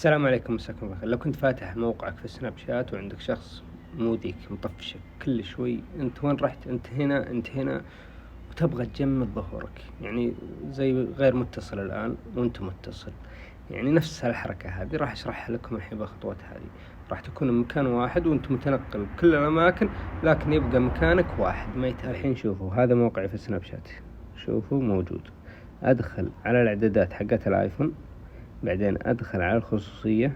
السلام عليكم، مساكم الله خير. لو كنت فاتح موقعك في سناب شات وعندك شخص موديك مطفشك كل شوي، انت وين رحت؟ انت هنا، انت هنا، وتبغى تجمد ظهورك، يعني زي غير متصل الان وانت متصل. يعني نفس الحركة هذه راح اشرحها لكم الحين بالخطوات هذه. راح تكون بمكان واحد وانت متنقل بكل الاماكن، لكن يبقى مكانك واحد ما الحين شوفوا، هذا موقعي في سناب شات، شوفوا موجود. ادخل على الاعدادات حقت الايفون، بعدين أدخل على الخصوصية،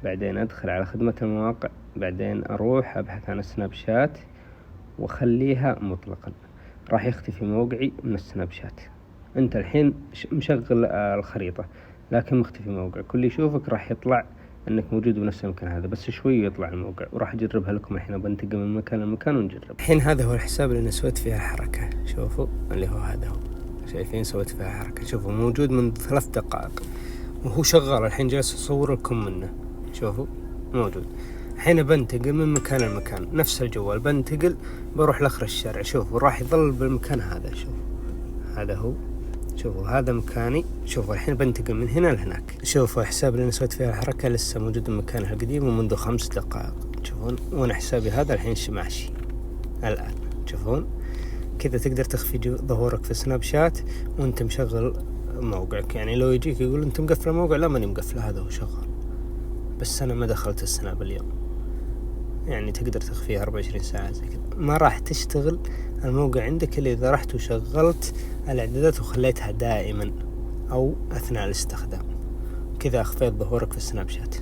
بعدين أدخل على خدمة المواقع، بعدين أروح أبحث عن السناب شات وأخليها مطلقا. راح يختفي موقعي من السناب شات. أنت الحين مشغل الخريطة لكن مختفي موقع، كل يشوفك راح يطلع أنك موجود بنفس المكان هذا، بس شوي يطلع الموقع. وراح أجربها لكم الحين، بنتقل من مكان لمكان ونجرب. الحين هذا هو الحساب اللي سويت فيها حركة، شوفوا اللي هو هذا هو، شايفين سويت فيها حركة، شوفوا موجود من 3 دقائق وهو شغال. الحين جالس أصور لكم منه، شوفوا موجود. الحين بنتقل من مكان لمكان، نفس الجوال بنتقل، بروح لآخر الشارع، شوفوا راح يظل بالمكان هذا. شوفوا هذا هو، شوفوا هذا مكاني. شوفوا الحين بنتقل من هنا لهناك. شوفوا حساب اللي سويت فيها الحركة لسه موجود بمكانها القديم ومنذ 5 دقائق. تشوفون وانا حسابي هذا الحين ماشي الآن. تشوفون كذا تقدر تخفي ظهورك في سناب شات وانت مشغل موقعك. يعني لو يجيك يقول انت مقفل الموقع، لا ماني مقفل، هذا هو شغال، بس انا ما دخلت السناب اليوم. يعني تقدر تخفيها 24 ساعة زي كذا. ما راح تشتغل الموقع عندك الا اذا رحت وشغلت الاعدادات وخليتها دائما او اثناء الاستخدام. كذا اخفيت ظهورك في السناب شات.